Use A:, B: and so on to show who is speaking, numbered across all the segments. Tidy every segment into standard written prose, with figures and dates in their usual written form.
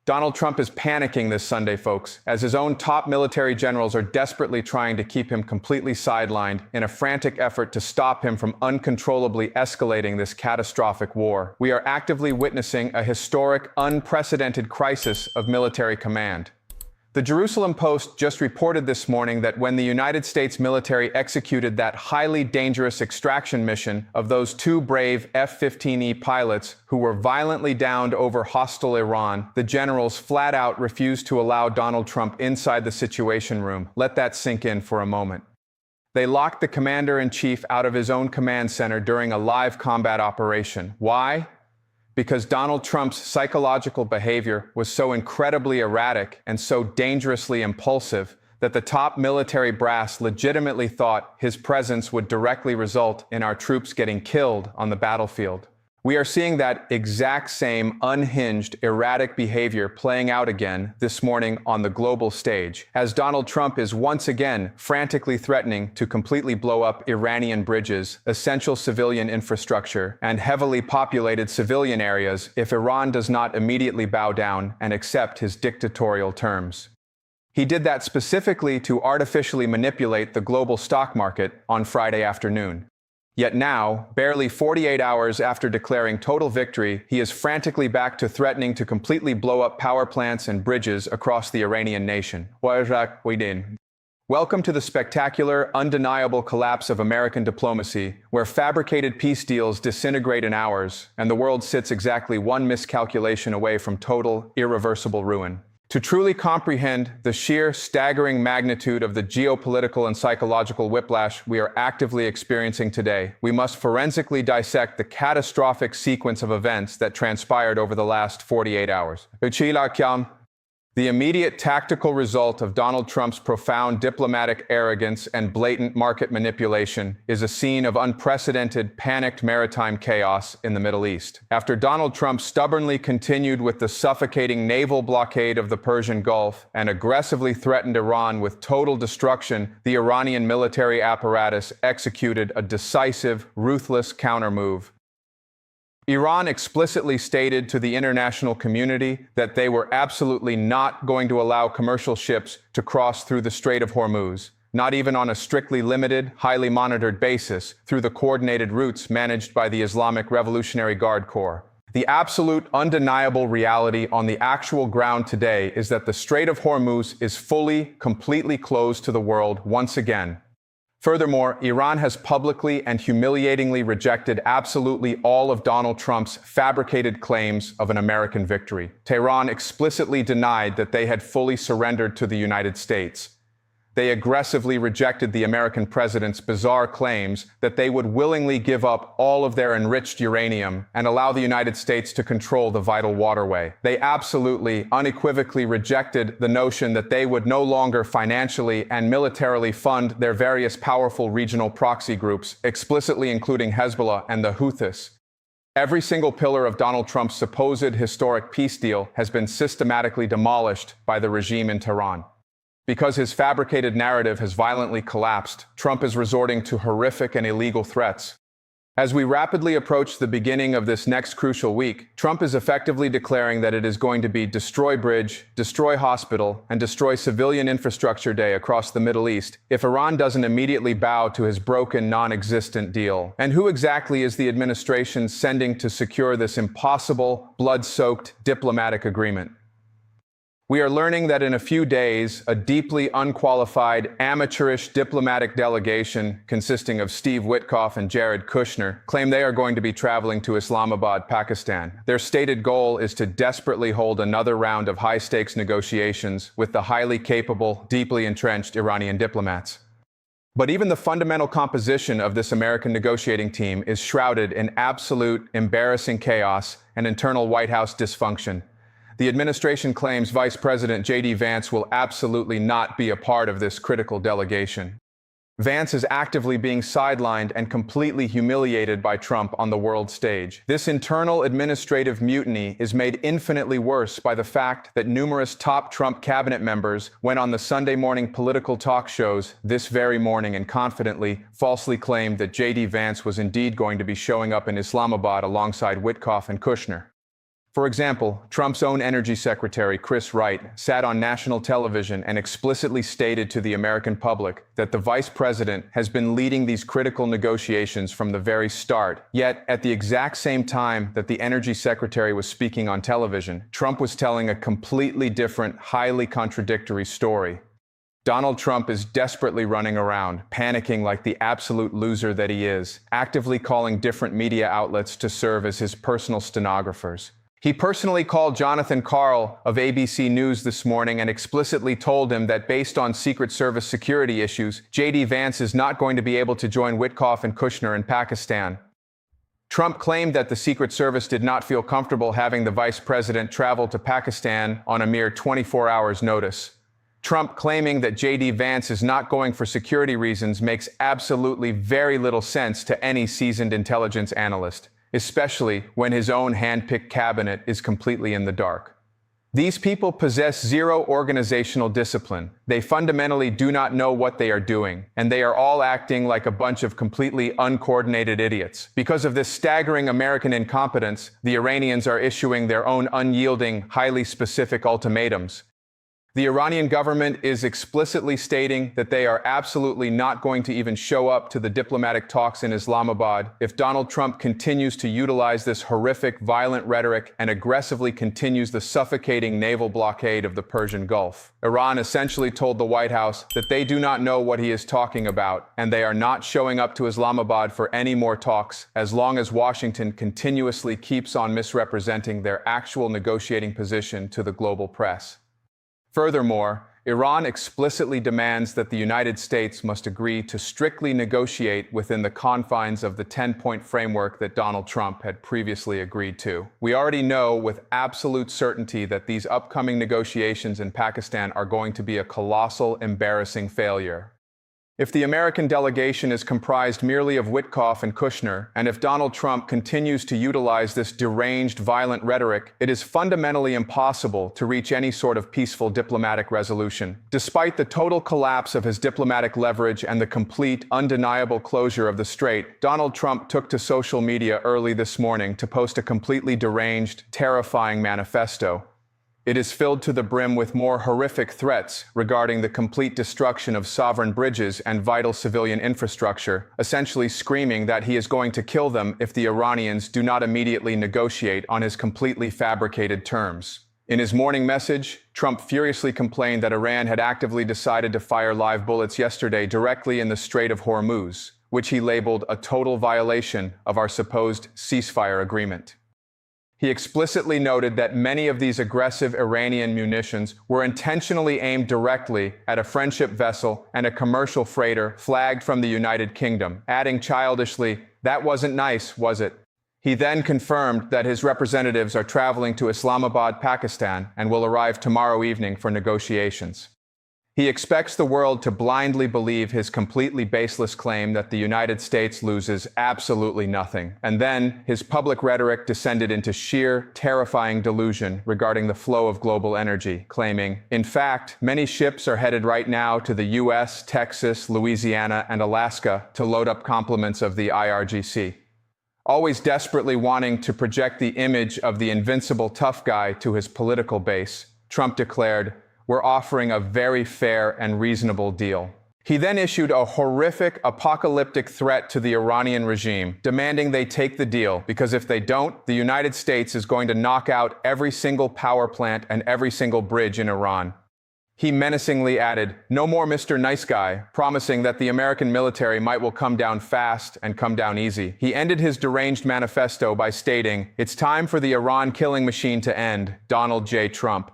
A: Donald Trump is panicking this Sunday, folks, as his own top military generals are desperately trying to keep him completely sidelined in a frantic effort to stop him from uncontrollably escalating this catastrophic war. We are actively witnessing a historic, unprecedented crisis of military command. The Jerusalem Post just reported this morning that when the United States military executed that highly dangerous extraction mission of those two brave F-15E pilots who were violently downed over hostile Iran, the generals flat out refused to allow Donald Trump inside the Situation Room. Let that sink in for a moment. They locked the commander-in-chief out of his own command center during a live combat operation. Why? Because Donald Trump's psychological behavior was so incredibly erratic and so dangerously impulsive that the top military brass legitimately thought his presence would directly result in our troops getting killed on the battlefield. We are seeing that exact same unhinged, erratic behavior playing out again this morning on the global stage, as Donald Trump is once again frantically threatening to completely blow up Iranian bridges, essential civilian infrastructure, and heavily populated civilian areas if Iran does not immediately bow down and accept his dictatorial terms. He did that specifically to artificially manipulate the global stock market on Friday afternoon. Yet now, barely 48 hours after declaring total victory, he is frantically back to threatening to completely blow up power plants and bridges across the Iranian nation. Welcome to the spectacular, undeniable collapse of American diplomacy, where fabricated peace deals disintegrate in hours, and the world sits exactly one miscalculation away from total, irreversible ruin. To truly comprehend the sheer, staggering magnitude of the geopolitical and psychological whiplash we are actively experiencing today, we must forensically dissect the catastrophic sequence of events that transpired over the last 48 hours. The immediate tactical result of Donald Trump's profound diplomatic arrogance and blatant market manipulation is a scene of unprecedented, panicked maritime chaos in the Middle East. After Donald Trump stubbornly continued with the suffocating naval blockade of the Persian Gulf and aggressively threatened Iran with total destruction, the Iranian military apparatus executed a decisive, ruthless countermove. Iran explicitly stated to the international community that they were absolutely not going to allow commercial ships to cross through the Strait of Hormuz, not even on a strictly limited, highly monitored basis through the coordinated routes managed by the Islamic Revolutionary Guard Corps. The absolute, undeniable reality on the actual ground today is that the Strait of Hormuz is fully, completely closed to the world once again. Furthermore, Iran has publicly and humiliatingly rejected absolutely all of Donald Trump's fabricated claims of an American victory. Tehran explicitly denied that they had fully surrendered to the United States. They aggressively rejected the American president's bizarre claims that they would willingly give up all of their enriched uranium and allow the United States to control the vital waterway. They absolutely, unequivocally rejected the notion that they would no longer financially and militarily fund their various powerful regional proxy groups, explicitly including Hezbollah and the Houthis. Every single pillar of Donald Trump's supposed historic peace deal has been systematically demolished by the regime in Tehran. Because his fabricated narrative has violently collapsed, Trump is resorting to horrific and illegal threats. As we rapidly approach the beginning of this next crucial week, Trump is effectively declaring that it is going to be destroy bridge, destroy hospital, and destroy civilian infrastructure day across the Middle East if Iran doesn't immediately bow to his broken, non-existent deal. And who exactly is the administration sending to secure this impossible, blood-soaked diplomatic agreement? We are learning that in a few days, a deeply unqualified, amateurish diplomatic delegation consisting of Steve Witkoff and Jared Kushner claim they are going to be traveling to Islamabad, Pakistan. Their stated goal is to desperately hold another round of high-stakes negotiations with the highly capable, deeply entrenched Iranian diplomats. But even the fundamental composition of this American negotiating team is shrouded in absolute, embarrassing chaos and internal White House dysfunction. The administration claims Vice President J.D. Vance will absolutely not be a part of this critical delegation. Vance is actively being sidelined and completely humiliated by Trump on the world stage. This internal administrative mutiny is made infinitely worse by the fact that numerous top Trump cabinet members went on the Sunday morning political talk shows this very morning and confidently, falsely claimed that J.D. Vance was indeed going to be showing up in Islamabad alongside Witkoff and Kushner. For example, Trump's own Energy Secretary, Chris Wright, sat on national television and explicitly stated to the American public that the vice president has been leading these critical negotiations from the very start. Yet, at the exact same time that the Energy Secretary was speaking on television, Trump was telling a completely different, highly contradictory story. Donald Trump is desperately running around, panicking like the absolute loser that he is, actively calling different media outlets to serve as his personal stenographers. He personally called Jonathan Karl of ABC News this morning and explicitly told him that based on Secret Service security issues, J.D. Vance is not going to be able to join Witkoff and Kushner in Pakistan. Trump claimed that the Secret Service did not feel comfortable having the vice president travel to Pakistan on a mere 24 hours' notice. Trump claiming that J.D. Vance is not going for security reasons makes absolutely very little sense to any seasoned intelligence analyst, especially when his own hand-picked cabinet is completely in the dark. These people possess zero organizational discipline. They fundamentally do not know what they are doing, and they are all acting like a bunch of completely uncoordinated idiots. Because of this staggering American incompetence, the Iranians are issuing their own unyielding, highly specific ultimatums. The Iranian government is explicitly stating that they are absolutely not going to even show up to the diplomatic talks in Islamabad if Donald Trump continues to utilize this horrific, violent rhetoric and aggressively continues the suffocating naval blockade of the Persian Gulf. Iran essentially told the White House that they do not know what he is talking about, and they are not showing up to Islamabad for any more talks as long as Washington continuously keeps on misrepresenting their actual negotiating position to the global press. Furthermore, Iran explicitly demands that the United States must agree to strictly negotiate within the confines of the 10-point framework that Donald Trump had previously agreed to. We already know with absolute certainty that these upcoming negotiations in Pakistan are going to be a colossal, embarrassing failure. If the American delegation is comprised merely of Witkoff and Kushner, and if Donald Trump continues to utilize this deranged, violent rhetoric, it is fundamentally impossible to reach any sort of peaceful diplomatic resolution. Despite the total collapse of his diplomatic leverage and the complete, undeniable closure of the Strait, Donald Trump took to social media early this morning to post a completely deranged, terrifying manifesto. It is filled to the brim with more horrific threats regarding the complete destruction of sovereign bridges and vital civilian infrastructure, essentially screaming that he is going to kill them if the Iranians do not immediately negotiate on his completely fabricated terms. In his morning message, Trump furiously complained that Iran had actively decided to fire live bullets yesterday directly in the Strait of Hormuz, which he labeled a total violation of our supposed ceasefire agreement. He explicitly noted that many of these aggressive Iranian munitions were intentionally aimed directly at a friendship vessel and a commercial freighter flagged from the United Kingdom, adding childishly, "That wasn't nice, was it?" He then confirmed that his representatives are traveling to Islamabad, Pakistan, and will arrive tomorrow evening for negotiations. He expects the world to blindly believe his completely baseless claim that the United States loses absolutely nothing. And then, his public rhetoric descended into sheer, terrifying delusion regarding the flow of global energy, claiming, "In fact, many ships are headed right now to the US, Texas, Louisiana, and Alaska to load up complements of the IRGC." Always desperately wanting to project the image of the invincible tough guy to his political base, Trump declared, "We're offering a very fair and reasonable deal." He then issued a horrific, apocalyptic threat to the Iranian regime, demanding they take the deal, because if they don't, the United States is going to knock out every single power plant and every single bridge in Iran. He menacingly added, "No more Mr. Nice Guy," promising that the American military might will come down fast and come down easy. He ended his deranged manifesto by stating, "It's time for the Iran killing machine to end, Donald J. Trump."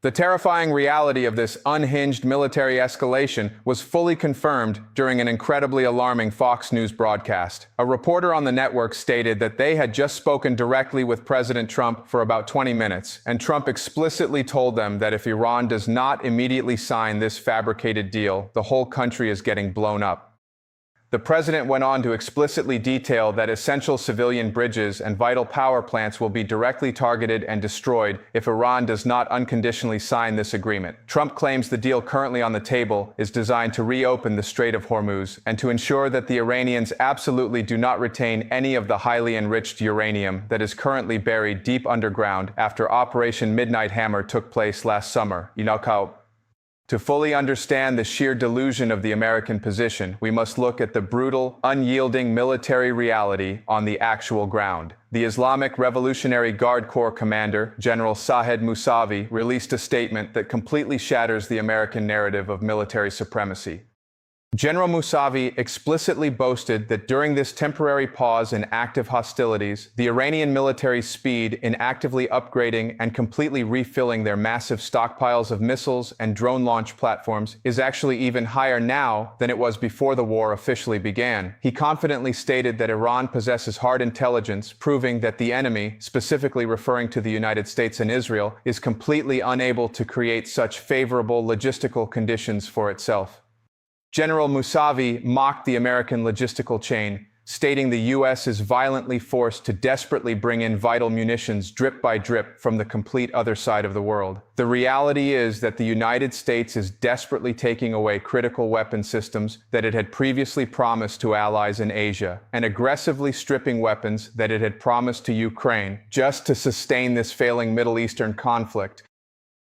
A: The terrifying reality of this unhinged military escalation was fully confirmed during an incredibly alarming Fox News broadcast. A reporter on the network stated that they had just spoken directly with President Trump for about 20 minutes, and Trump explicitly told them that if Iran does not immediately sign this fabricated deal, the whole country is getting blown up. The president went on to explicitly detail that essential civilian bridges and vital power plants will be directly targeted and destroyed if Iran does not unconditionally sign this agreement. Trump claims the deal currently on the table is designed to reopen the Strait of Hormuz and to ensure that the Iranians absolutely do not retain any of the highly enriched uranium that is currently buried deep underground after Operation Midnight Hammer took place last summer. To fully understand the sheer delusion of the American position, we must look at the brutal, unyielding military reality on the actual ground. The Islamic Revolutionary Guard Corps commander, General Sahed Mousavi, released a statement that completely shatters the American narrative of military supremacy. General Mousavi explicitly boasted that during this temporary pause in active hostilities, the Iranian military's speed in actively upgrading and completely refilling their massive stockpiles of missiles and drone launch platforms is actually even higher now than it was before the war officially began. He confidently stated that Iran possesses hard intelligence, proving that the enemy, specifically referring to the United States and Israel, is completely unable to create such favorable logistical conditions for itself. General Mousavi mocked the American logistical chain, stating the U.S. is violently forced to desperately bring in vital munitions drip by drip from the complete other side of the world. The reality is that the United States is desperately taking away critical weapon systems that it had previously promised to allies in Asia, and aggressively stripping weapons that it had promised to Ukraine just to sustain this failing Middle Eastern conflict.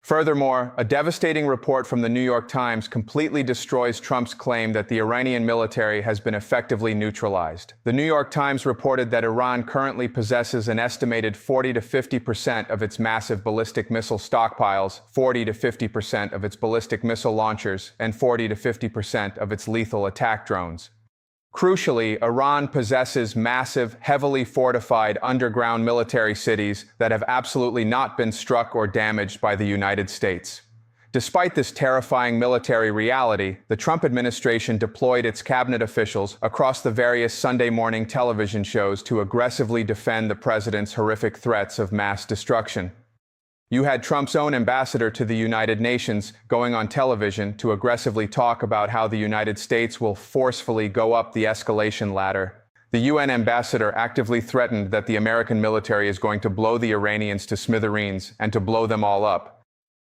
A: Furthermore, a devastating report from the New York Times completely destroys Trump's claim that the Iranian military has been effectively neutralized. The New York Times reported that Iran currently possesses an estimated 40 to 50% of its massive ballistic missile stockpiles, 40 to 50% of its ballistic missile launchers, and 40 to 50% of its lethal attack drones. Crucially, Iran possesses massive, heavily fortified underground military cities that have absolutely not been struck or damaged by the United States. Despite this terrifying military reality, the Trump administration deployed its cabinet officials across the various Sunday morning television shows to aggressively defend the president's horrific threats of mass destruction. You had Trump's own ambassador to the United Nations going on television to aggressively talk about how the United States will forcefully go up the escalation ladder. The UN ambassador actively threatened that the American military is going to blow the Iranians to smithereens and to blow them all up.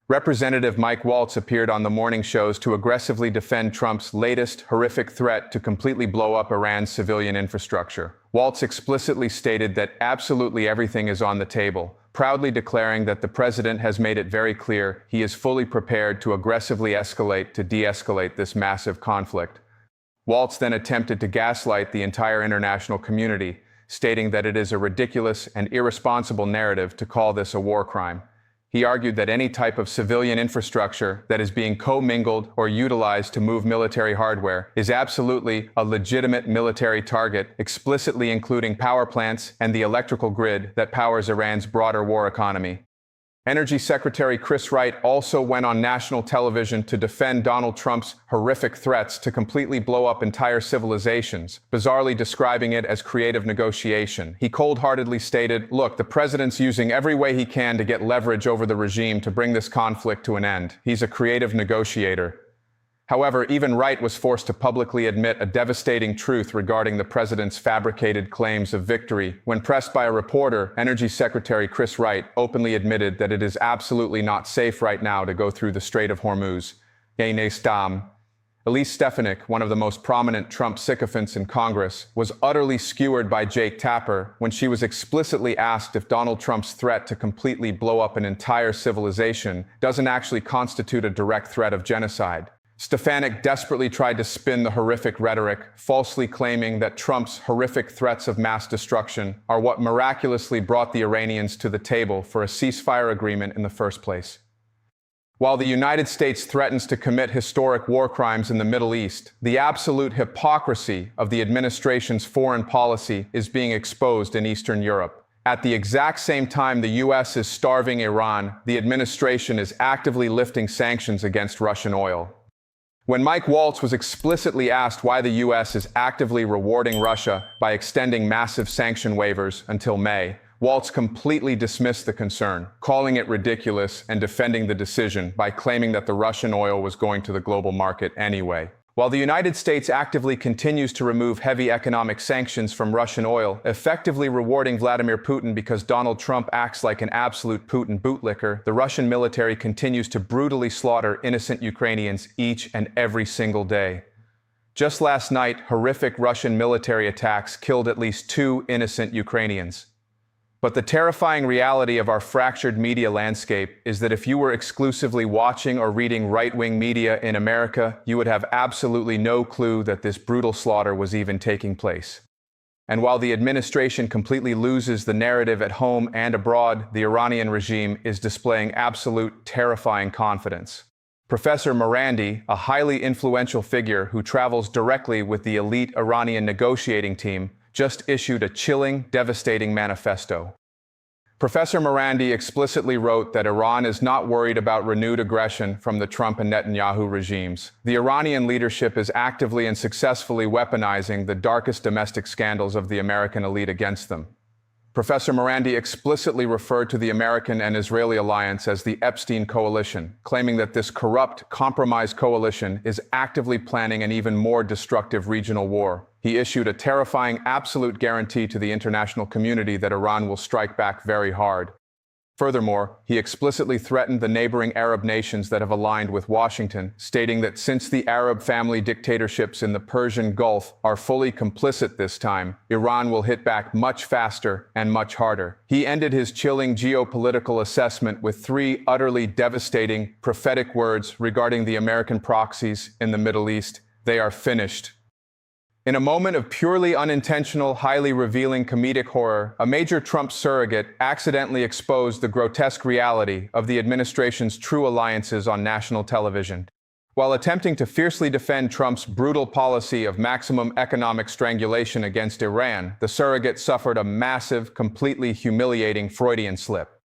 A: Representative Mike Waltz appeared on the morning shows to aggressively defend Trump's latest horrific threat to completely blow up Iran's civilian infrastructure. Waltz explicitly stated that absolutely everything is on the table, proudly declaring that the president has made it very clear he is fully prepared to aggressively escalate to de-escalate this massive conflict. Waltz then attempted to gaslight the entire international community, stating that it is a ridiculous and irresponsible narrative to call this a war crime. He argued that any type of civilian infrastructure that is being commingled or utilized to move military hardware is absolutely a legitimate military target, explicitly including power plants and the electrical grid that powers Iran's broader war economy. Energy Secretary Chris Wright also went on national television to defend Donald Trump's horrific threats to completely blow up entire civilizations, bizarrely describing it as creative negotiation. He cold-heartedly stated, "Look, the president's using every way he can to get leverage over the regime to bring this conflict to an end. He's a creative negotiator." However, even Wright was forced to publicly admit a devastating truth regarding the president's fabricated claims of victory. When pressed by a reporter, Energy Secretary Chris Wright openly admitted that it is absolutely not safe right now to go through the Strait of Hormuz. Elise Stefanik, one of the most prominent Trump sycophants in Congress, was utterly skewered by Jake Tapper when she was explicitly asked if Donald Trump's threat to completely blow up an entire civilization doesn't actually constitute a direct threat of genocide. Stefanik desperately tried to spin the horrific rhetoric, falsely claiming that Trump's horrific threats of mass destruction are what miraculously brought the Iranians to the table for a ceasefire agreement in the first place. While the United States threatens to commit historic war crimes in the Middle East, the absolute hypocrisy of the administration's foreign policy is being exposed in Eastern Europe. At the exact same time the U.S. is starving Iran, the administration is actively lifting sanctions against Russian oil. When Mike Waltz was explicitly asked why the U.S. is actively rewarding Russia by extending massive sanction waivers until May, Waltz completely dismissed the concern, calling it ridiculous and defending the decision by claiming that the Russian oil was going to the global market anyway. While the United States actively continues to remove heavy economic sanctions from Russian oil, effectively rewarding Vladimir Putin because Donald Trump acts like an absolute Putin bootlicker, the Russian military continues to brutally slaughter innocent Ukrainians each and every single day. Just last night, horrific Russian military attacks killed at least 2 innocent Ukrainians. But the terrifying reality of our fractured media landscape is that if you were exclusively watching or reading right-wing media in America, you would have absolutely no clue that this brutal slaughter was even taking place. And while the administration completely loses the narrative at home and abroad, the Iranian regime is displaying absolute terrifying confidence. Professor Morandi, a highly influential figure who travels directly with the elite Iranian negotiating team, just issued a chilling, devastating manifesto. Professor Morandi explicitly wrote that Iran is not worried about renewed aggression from the Trump and Netanyahu regimes. The Iranian leadership is actively and successfully weaponizing the darkest domestic scandals of the American elite against them. Professor Morandi explicitly referred to the American and Israeli alliance as the Epstein Coalition, claiming that this corrupt, compromised coalition is actively planning an even more destructive regional war. He issued a terrifying absolute guarantee to the international community that Iran will strike back very hard. Furthermore, he explicitly threatened the neighboring Arab nations that have aligned with Washington, stating that since the Arab family dictatorships in the Persian Gulf are fully complicit this time, Iran will hit back much faster and much harder. He ended his chilling geopolitical assessment with 3 utterly devastating, prophetic words regarding the American proxies in the Middle East. They are finished. In a moment of purely unintentional, highly revealing comedic horror, a major Trump surrogate accidentally exposed the grotesque reality of the administration's true alliances on national television. While attempting to fiercely defend Trump's brutal policy of maximum economic strangulation against Iran, the surrogate suffered a massive, completely humiliating Freudian slip.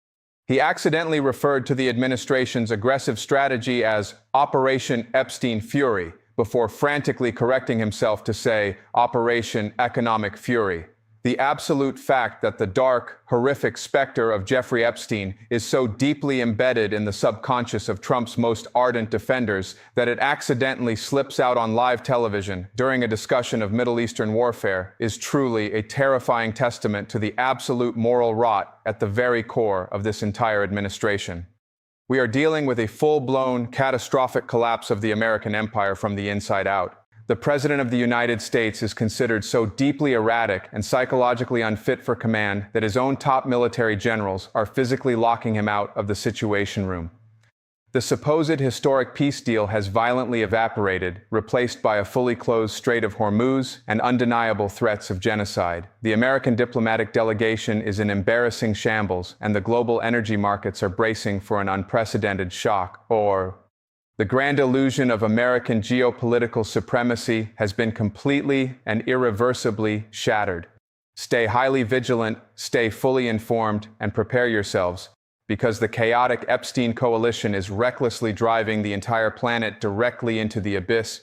A: He accidentally referred to the administration's aggressive strategy as Operation Epstein Fury, before frantically correcting himself to say Operation Economic Fury. The absolute fact that the dark, horrific specter of Jeffrey Epstein is so deeply embedded in the subconscious of Trump's most ardent defenders that it accidentally slips out on live television during a discussion of Middle Eastern warfare is truly a terrifying testament to the absolute moral rot at the very core of this entire administration. We are dealing with a full-blown, catastrophic collapse of the American empire from the inside out. The President of the United States is considered so deeply erratic and psychologically unfit for command that his own top military generals are physically locking him out of the Situation Room. The supposed historic peace deal has violently evaporated, replaced by a fully closed Strait of Hormuz and undeniable threats of genocide. The American diplomatic delegation is in embarrassing shambles, and the global energy markets are bracing for an unprecedented shock, or the grand illusion of American geopolitical supremacy has been completely and irreversibly shattered. Stay highly vigilant, stay fully informed, and prepare yourselves, because the chaotic Epstein Coalition is recklessly driving the entire planet directly into the abyss